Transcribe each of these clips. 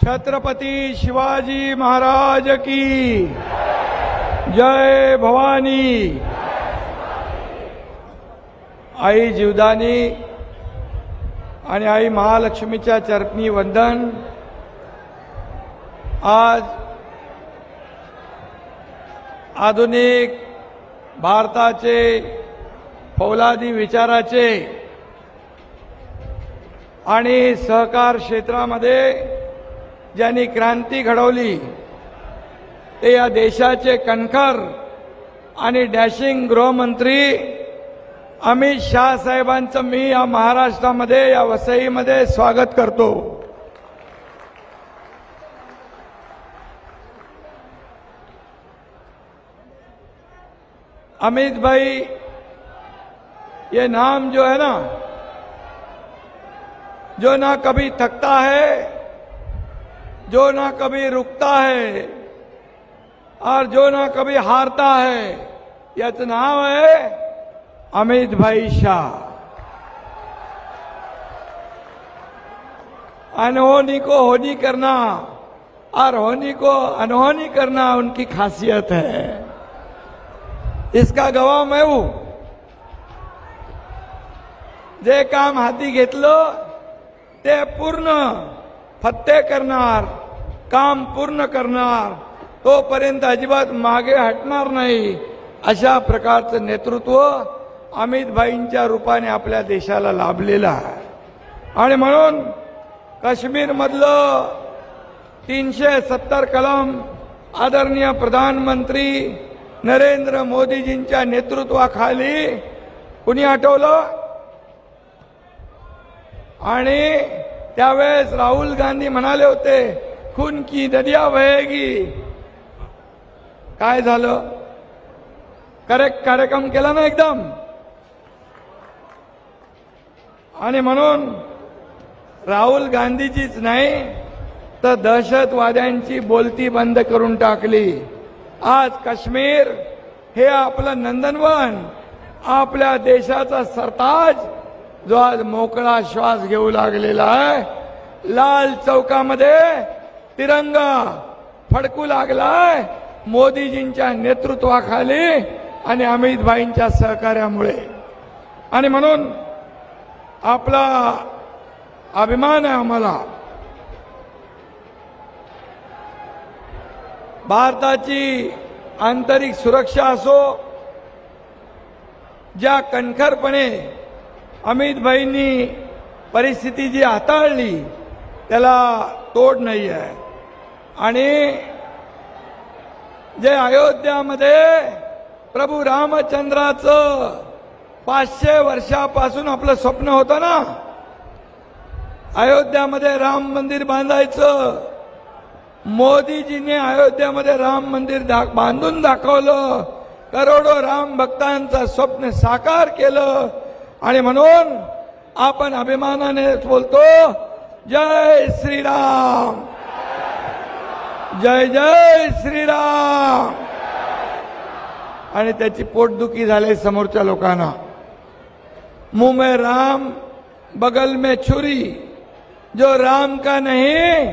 छत्रपती शिवाजी महाराज की जय भवानी। आई जीवदानी आणि आई महालक्ष्मीच्या चरणी वंदन। आज आधुनिक भारताचे फौलादी विचाराचे आणि सहकार क्षेत्रामध्ये ज्यांनी क्रांती घडवली ते या देशाचे कणखर आणि डॅशिंग गृहमंत्री अमित शाह साहेबांचं मी या महाराष्ट्रामध्ये या वसईमध्ये स्वागत करतो। अमित भाई, ये नाम जो है ना, जो ना कभी थकता है, जो ना कभी रुकता है और जो ना कभी हारता है, याचं नाव है अमित भाई शाह। अनहोनी को होनी करना और होनी को अनहोनी करना उनकी खासियत है। इसका गवाह मैं हूं। जे काम हाती घेतलं ते पूर्ण फत्ते करणार, काम पूर्ण करणार, तोपर्यंत अजिबात मागे हटणार नाही, अशा प्रकारचं नेतृत्व अमित भाईंच्या रूपाने आपल्या देशाला लाभलेलं आहे। आणि म्हणून काश्मीर मधलं 370 कलम आदरणीय प्रधानमंत्री नरेंद्र मोदीजींच्या नेतृत्वाखाली कुणी हटवलं? आणि त्यावेळेस राहुल गांधी म्हणाले होते खून की नदियां बहेगी। काय झालं? करेक्ट कार्यक्रम केला ना एकदम। आणि म्हणून राहुल गांधीचीच नाही तर दहशतवाद्यांची बोलती बंद करून टाकली। आज काश्मीर हे आपलं नंदनवन, आपल्या देशाचा सरताज, जो आज मोकळा श्वास घेऊ लागलेला आहे। लाल चौकामध्ये तिरंगा फडकू लागलाय मोदीजींच्या नेतृत्वाखाली आणि अमित भाईंच्या सहकार्यामुळे। आणि म्हणून आपला अभिमान आहे आम्हाला। भारताची आंतरिक सुरक्षा असो, ज्या कणखरपणे अमित भाईंनी परिस्थिती जी हाताळली त्याला तोड नाही आहे। आणि जे अयोध्यामध्ये प्रभू रामचंद्राचं 500 वर्षापासून आपलं स्वप्न होतं ना, अयोध्यामध्ये राम मंदिर बांधायचं, मोदीजीने अयोध्यामध्ये राम मंदिर बांधून दाखवलं, करोडो राम भक्तांचं स्वप्न साकार केलं। आणि म्हणून आपण अभिमानाने बोलतो जय श्रीराम, जय जय श्रीराम। आणि त्याची पोटदुखी झाली समोरच्या लोकांना। मुंह में राम बगल में छुरी, जो राम का नहीं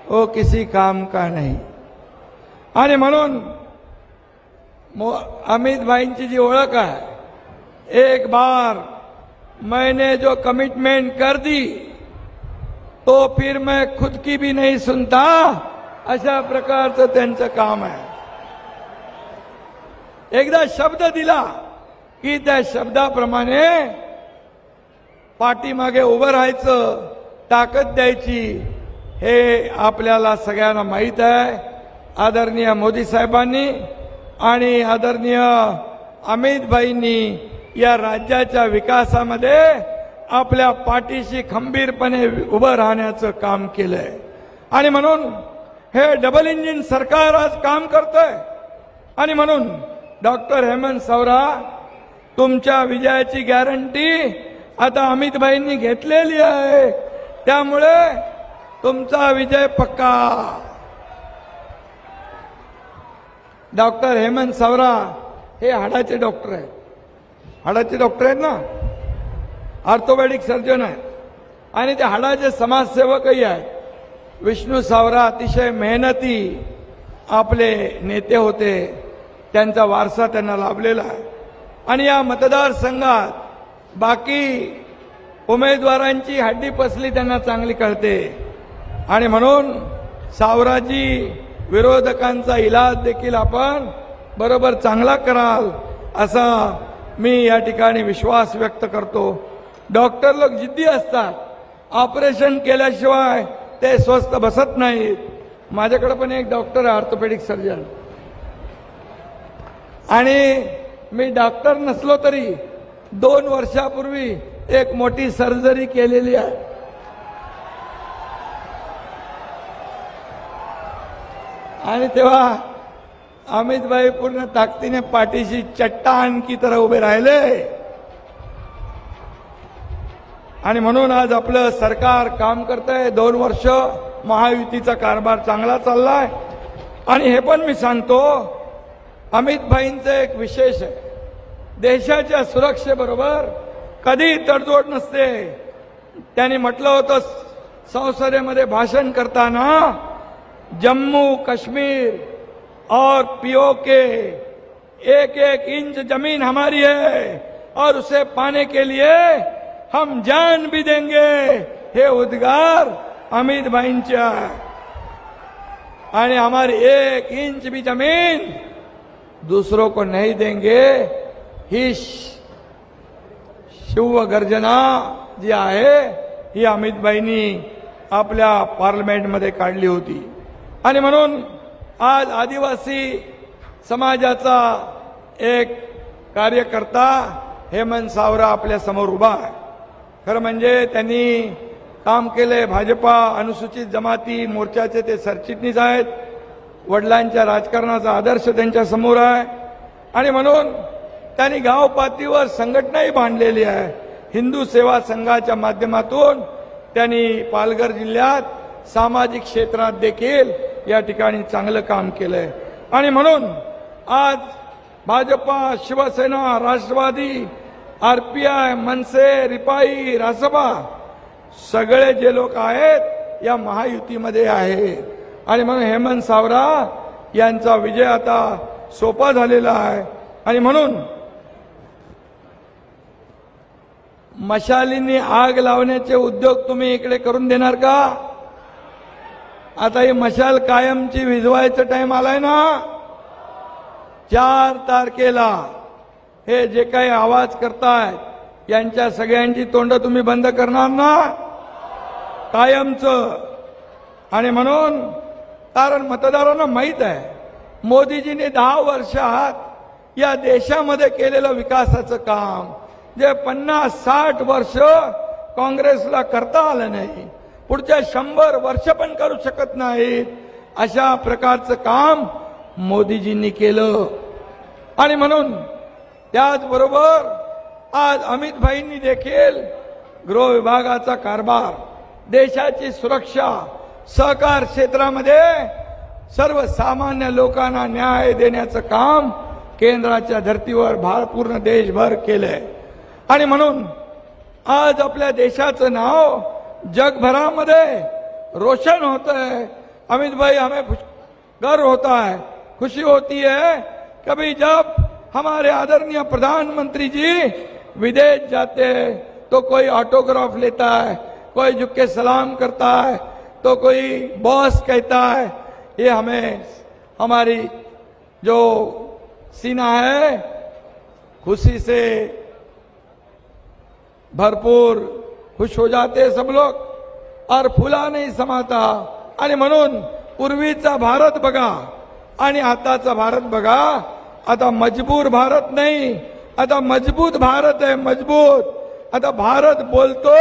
वो किसी काम का नहीं। आणि म्हणून अमित भाईंची जी ओळख आहे, एक बार मैंने जो कमिटमेंट कर दी तो फिर मैं खुद की भी नहीं सुनता, अशा प्रकारचं त्यांचं काम आहे। एकदा शब्द दिला की त्या शब्दाप्रमाणे पाठीमागे उभं राहायचं, ताकद द्यायची, हे आपल्याला सगळ्यांना माहीत आहे। आदरणीय मोदी साहेबांनी आणि आदरणीय अमित भाईंनी या राज्याच्या विकासामध्ये आपल्या पाठीशी खंबीरपणे उभं राहण्याचं काम केलंय। आणि म्हणून हे डबल इंजिन सरकार आज काम करतंय। आणि म्हणून डॉक्टर हेमंत सवरा, तुमच्या विजयाची गॅरंटी आता अमित भाईंनी घेतलेली आहे, त्यामुळे तुमचा विजय पक्का। डॉक्टर हेमंत सवरा हे हाडाचे डॉक्टर आहेत, हाडाचे डॉक्टर आहेत ना, ऑर्थोपेडिक सर्जन आहेत। आणि ते हाडाचे समाजसेवकही आहेत। विष्णू सावरा अतिशय मेहनती आपले नेते होते, त्यांचा वारसा त्यांना लाभलेला आहे। आणि या मतदारसंघात बाकी उमेदवारांची हड्डी पसली त्यांना चांगली कळते आणि म्हणून सावराजी विरोधकांचा इलाज देखील आपण बरोबर चांगला कराल असा मी या ठिकाणी विश्वास व्यक्त करतो। डॉक्टर लोक जिद्दी असतात, ऑपरेशन केल्याशिवाय ते स्वस्थ बसत नाहीत। माझ्याकडे पण एक डॉक्टर आहे, ऑर्थोपेडिक सर्जन, आणि मी डॉक्टर नसलो तरी 2 वर्षापूर्वी एक मोठी सर्जरी केलेली आहे। आणि तेव्हा अमित भाई पूर्ण ताकदीने पाठीशी चट्टान की तरह उभे राहिले आणि म्हणून आज आपलं सरकार काम करतंय। 2 वर्ष महायुतीचा कारभार चांगला चाललाय। आणि हे पण मी सांगतो, अमित भाईंचं एक विशेष आहे, देशाच्या सुरक्षेबरोबर कधी तडजोड नसते। त्यांनी म्हटलं होतं संसदेमध्ये भाषण करताना, जम्मू कश्मीर और पीओके 1-1 इंच जमीन हमारी है और उसे पाने के लिए हम जान भी देंगे। हे उद्गार अमित भाईंचे आणि हमारी 1 इंच भी जमीन दूसरों को नहीं देंगे ही शिवगर्जना जी आहे ही अमित भाईंनी आपल्या पार्लमेंटमध्ये काढली होती। आणि म्हणून आज आदिवासी समाजाचा एक कार्यकर्ता हेमंत सावरा आपल्या समोर उभा आहे। खरं म्हणजे त्यांनी काम केले। भाजपा अनुसूचित जमाती मोर्चाचे ते सरचिटणीस आहेत। वडिलांच्या राजकारणाचा आदर्श त्यांच्या समोर आहे आणि म्हणून त्यांनी गाव पातळीवर संघटनाही बांधलेली आहे। हिंदू सेवा संघाच्या माध्यमातून त्यांनी पालघर जिल्ह्यात सामाजिक क्षेत्रात देखील या ठिकाणी चांगलं काम केलंय। आणि म्हणून आज भाजपा, शिवसेना, राष्ट्रवादी, आरपीआय, मनसे, रिपाई, रासपा सगळे जे लोक आहेत या महायुतीमध्ये आहेत। आणि म्हणून हेमंत सावरा यांचा विजय आता सोपा झालेला आहे। आणि म्हणून मशालींनी आग लावण्याचे उद्योग तुम्ही इकडे करून देणार का? आता ही मशाल कायमची विझवायचा टाइम आलाय ना। 4 तारखेला हे जे काही आवाज करतायत यांच्या सगळ्यांची तोंड तुम्ही बंद करणार ना कायमचं? आणि म्हणून कारण मतदारांना माहित आहे मोदीजींनी 10 वर्षात या देशामध्ये केलेलं विकासाचं काम जे 50-60 वर्ष काँग्रेसला करता आलं नाही, पुढच्या 100 वर्ष पण करू शकत नाहीत, अशा प्रकारचं काम मोदीजींनी केलं। आणि म्हणून त्याचबरोबर आज अमित भाईंनी देखील गृह विभागाचा कारभार, देशाची सुरक्षा, सहकार क्षेत्रामध्ये सर्वसामान्य लोकांना न्याय देण्याचं काम केंद्राच्या धर्तीवर पूर्ण देशभर केलंय। आणि म्हणून आज आपल्या देशाचं नाव जगभरामध्ये रोशन होतंय। अमित भाई, हमें गर्व होता है, खुशी होती है कभी जब हमारे आदरणीय प्रधानमंत्री जी विदेश जाते हैं तो कोई ऑटोग्राफ लेता है, कोई झुक के सलाम करता है, तो कोई बॉस कहता है। ये हमें हमारी जो सीना है खुशी से भरपूर खुश हो जाते सब लोग और फुला नहीं समाता। आणि म्हणून पूर्वीचा भारत बघा आणि आताचा भारत बघा, आता मजबूर भारत नाही, आता मजबूत भारत आहे, मजबूत। आता भारत बोलतो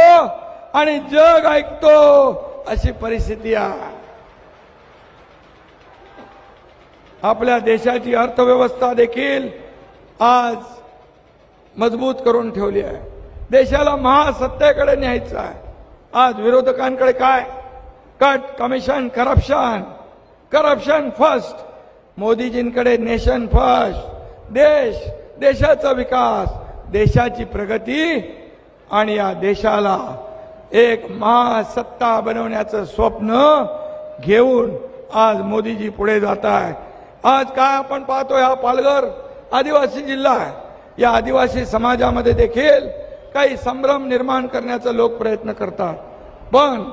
आणि जग ऐकतो अशी परिस्थिती आहे। आपल्या देशाची अर्थव्यवस्था देखील आज मजबूत करून ठेवली आहे। देशाला महासत्तेकडे न्यायचं आहे। आज विरोधकांकडे काय? Cut, commission, corruption, corruption first. मोदीजींकडे नेशन फर्स्ट, देश, देशाचा विकास, देशाची प्रगती आणि या देशाला एक महासत्ता बनवण्याचं स्वप्न घेऊन आज मोदीजी पुढे जात आहे। आज काय आपण पाहतोय, हा पालघर आदिवासी जिल्हा आहे। या आदिवासी समाजामध्ये देखील काही संभ्रम निर्माण करण्याचा लोक प्रयत्न करतात, पण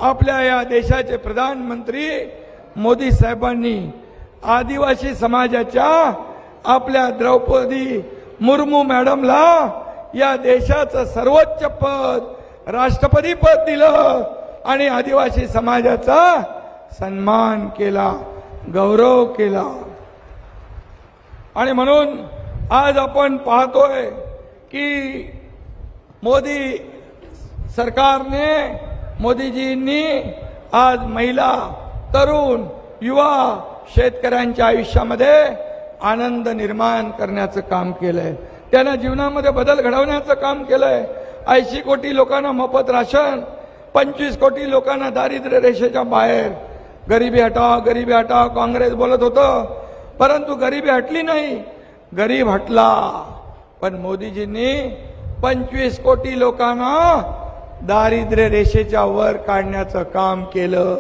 आपल्या या देशाचे प्रधानमंत्री मोदी साहेबांनी आदिवासी समाजाच्या आपल्या द्रौपदी मुर्मू मॅडमला या देशाचं सर्वोच्च पद राष्ट्रपती पद दिलं आणि आदिवासी समाजाचा सन्मान केला, गौरव केला। आणि म्हणून आज आपण पाहतोय की मोदी सरकारने, मोदीजींनी आज महिला, तरुण, युवा, शेतकऱ्यांच्या आयुष्यामध्ये आनंद निर्माण करण्याचं काम केलंय। त्यांना जीवनामध्ये बदल घडवण्याचं काम केलंय। 80 कोटी लोकांना मोफत राशन, 25 कोटी लोकांना दारिद्र्य रेषेच्या बाहेर। गरिबी हटाओ, गरिबी हटाओ काँग्रेस बोलत होतं, परंतु गरिबी हटली नाही, गरीब हटला। पण मोदीजींनी 25 कोटी लोकांना दारिद्र्य रेषेच्या वर काढण्याचं काम केलं।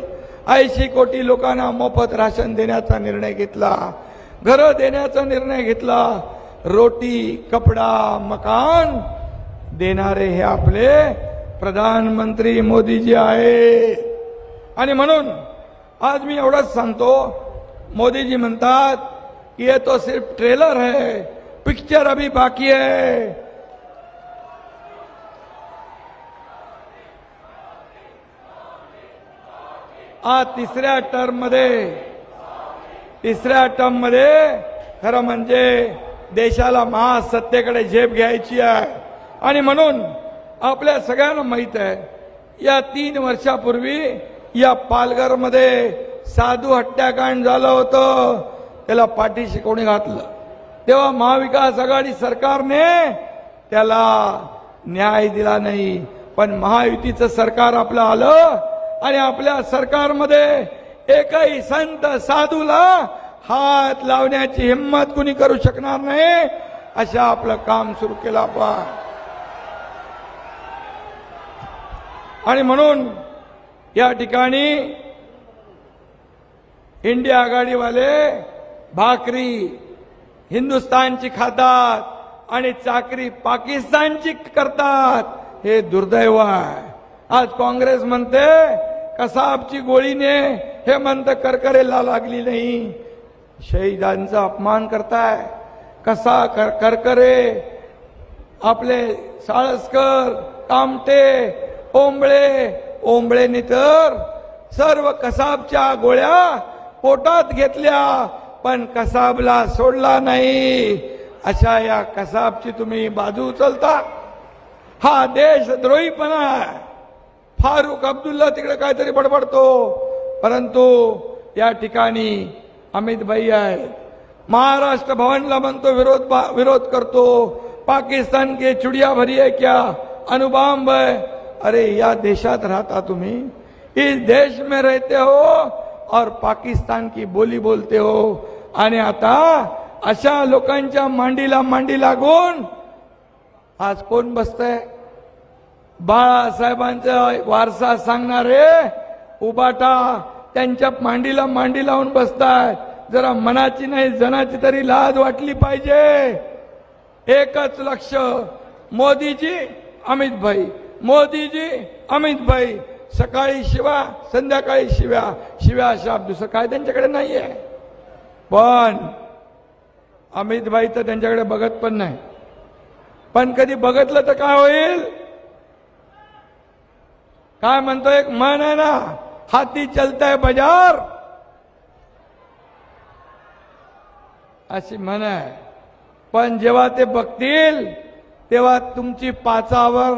80 कोटी लोकांना मोफत राशन देण्याचा निर्णय घेतला, घरं देण्याचा निर्णय घेतला। रोटी, कपडा, मकान देणारे हे आपले प्रधानमंत्री मोदीजी आहे। आणि म्हणून आज मी एवढंच सांगतो, मोदीजी म्हणतात कि ये तो सिर्फ ट्रेलर है, पिक्चर अभी बाकी है। आज तिसऱ्या टर्म मध्ये खरं म्हणजे देशाला महासत्तेकडे झेप घ्यायची आहे। आणि म्हणून आपल्या सगळ्यांना माहित आहे, या 3 वर्षापूर्वी या पालघरमध्ये साधू हत्याकांड झालं होतं, त्याला पाठीशी कोणी घातलं? तेव्हा महाविकास आघाडी सरकारने त्याला न्याय दिला नाही, पण महायुतीचं सरकार आपलं आलं आणि आपल्या सरकारमध्ये एकही संत साधूला हात लावण्याची हिम्मत कुणी करू शकणार नाही, अशा आपलं काम सुरू केलं आपण। आणि म्हणून या ठिकाणी इंडिया आघाडीवाले भाकरी हिंदुस्थानची खातात आणि चाकरी पाकिस्तानची करतात, हे दुर्दैव आहे। आज काँग्रेस म्हणते कसाबची गोळीने, हे म्हणतं करकरेला लागली नाही। शहीदांचा अपमान करताय। कसा करकरे, आपले साळसकर, कामटे, ओंबळेने तर सर्व कसाबच्या गोळ्या पोटात घेतल्या, पण कसाबला सोडला नाही। अशा या कसाबची तुम्ही बाजू उचलता, हा देशद्रोहीपणा आहे। फारुख अब्दुल्ला तिकडे काहीतरी बडबडतो, परंतु या ठिकाणी अमित भाई आहे, महाराष्ट्र भवनला म्हणतो विरोध करतो। पाकिस्तान के चुड़िया भरी है क्या, अणुबॉम्ब है? अरे या देशात राहता तुम्ही, इस देश में रहते हो और पाकिस्तान की बोली बोलते हो। आणि आता अशा लोकांच्या मांडीला मांडी लागून आज कोण बसतंय? बाळासाहेबांचा वारसा सांगणारे उबाटा त्यांच्या मांडीला मांडी लावून बसताय। जरा मनाची नाही जनाची तरी लाज वाटली पाहिजे। एकच लक्ष, मोदीजी अमित भाई, मोदीजी अमित भाई। सकाळी शिवा, संध्याकाळी शिव्या, शिव्या शाप, दुसरं काय त्यांच्याकडे नाहीये। पण अमित भाई तर त्यांच्याकडे बघत पण नाही, पण कधी बघितलं तर काय होईल? काय म्हणतो एक म्हण आहे ना, हाती चलताय बाजार, अशी म्हण आहे। पण जेव्हा ते बघतील तेव्हा तुमची पाचावर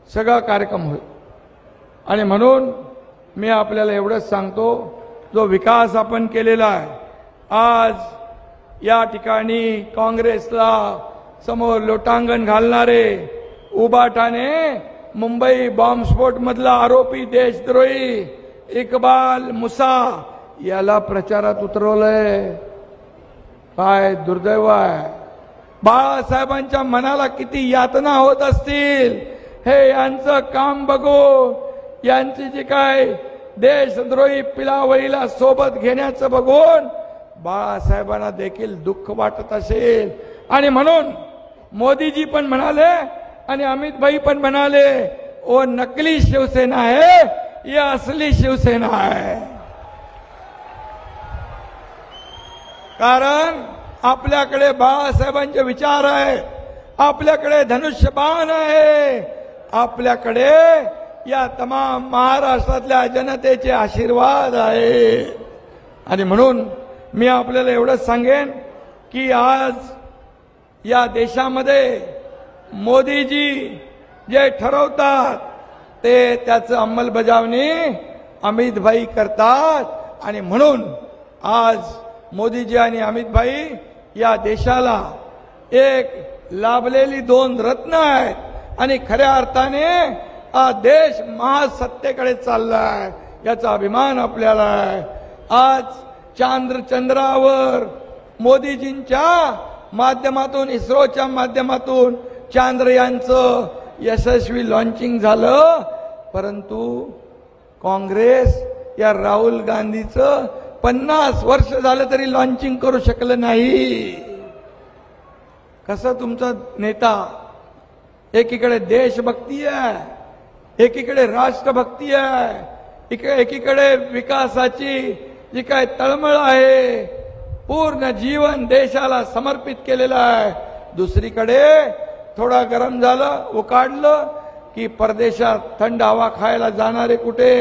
सगळा कार्यक्रम होईल। आणि म्हणून मी आपल्याला एवढंच सांगतो, जो विकास आपण केलेला आहे, आज या ठिकाणी काँग्रेसला समोर लोटांगण घालणारे उबाटाने मुंबई बॉम्बस्फोट मधला आरोपी देशद्रोही इक्बाल मुसा याला प्रचारात उतरवलंय। काय दुर्दैव आहे। बाळासाहेबांच्या मनाला किती यातना होत असतील हे यांचं काम बघून, यांची जी काय देशद्रोही पिलावळीला सोबत घेण्याचं बघून बाळासाहेबांना देखील दुःख वाटत असेल. आणि म्हणून मोदीजी पण म्हणाले आणि अमित भाई पण म्हणाले, ओ नकली शिवसेना है, ये असली शिवसेना है. कारण आपल्याकडे बाळासाहेबांचे विचार आहे, आपल्याकडे धनुष्यबाण आहे, आपल्याकडे या तमाम महाराष्ट्रातल्या जनतेचे आशीर्वाद आहे. आणि म्हणून मी आपल्याला एवढंच सांगेन की आज या देशामध्ये मोदीजी जे ठरवतात ते त्याचं अंमलबजावणी अमित भाई करतात. आणि म्हणून आज मोदीजी आणि अमित भाई या देशाला एक लाभलेली दोन रत्न आहेत आणि खऱ्या अर्थाने हा देश महासत्तेकडे चाललाय, याचा अभिमान आपल्याला आहे. आज चंद्रावर मोदीजींच्या माध्यमातून, इस्रोच्या माध्यमातून चांद्रयानचं यशस्वी लॉन्चिंग झालं, परंतु काँग्रेस या राहुल गांधीचं 50 वर्ष झालं तरी लॉन्चिंग करू शकलं नाही. कसं तुमचा नेता एकीकडे देशभक्ती आहे, एकीकडे राष्ट्रभक्ती आहे, एकीकडे विकासाची जी काय तळमळ आहे, पूर्ण जीवन देशाला समर्पित केलेलं आहे, दुसरीकडे थोडा गरम झालं उकाडलं की परदेशात थंड हवा खायला जाणारे कुठे,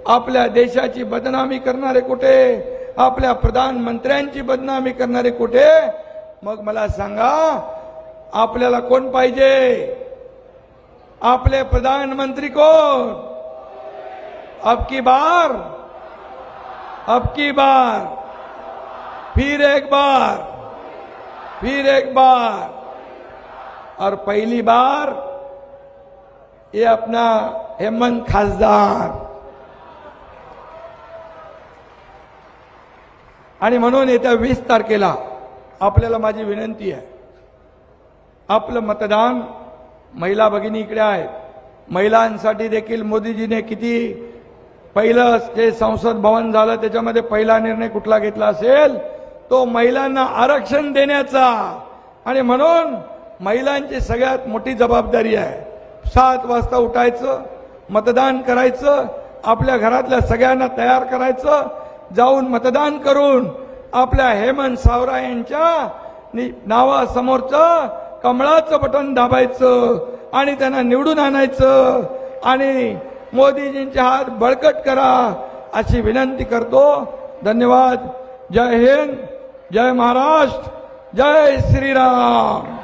आपल्या देशाची बदनामी करणारे कुठे, आपल्या प्रधानमंत्र्यांची बदनामी करणारे कुठे. मग मला सांगा आपल्याला कोण पाहिजे? आपले प्रधानमंत्री कोण? अब की बार फिर एक बार और पहली बार ये अपना हेमंत खासदार. आणि म्हणून येत्या 20 तारखेला आपल्याला माझी विनंती आहे, आपलं मतदान महिला भगिनी इकडे आहेत, महिलांसाठी देखील मोदीजीने किती पहिलं जे संसद भवन झालं त्याच्यामध्ये पहिला निर्णय कुठला घेतला असेल तो महिलांना आरक्षण देण्याचा. आणि म्हणून महिलांची सगळ्यात मोठी जबाबदारी आहे 7 वाजता उठायचं, मतदान करायचं, आपल्या घरातल्या सगळ्यांना तयार करायचं, जाऊन मतदान करून आपल्या हेमंत सावरा यांच्या नावासमोरचं कमळाचं बटन दाबायचं आणि त्यांना निवडून आणायचं आणि मोदीजींचे हात बळकट करा अशी विनंती करतो. धन्यवाद. जय हिंद, जय महाराष्ट्र, जय श्रीराम.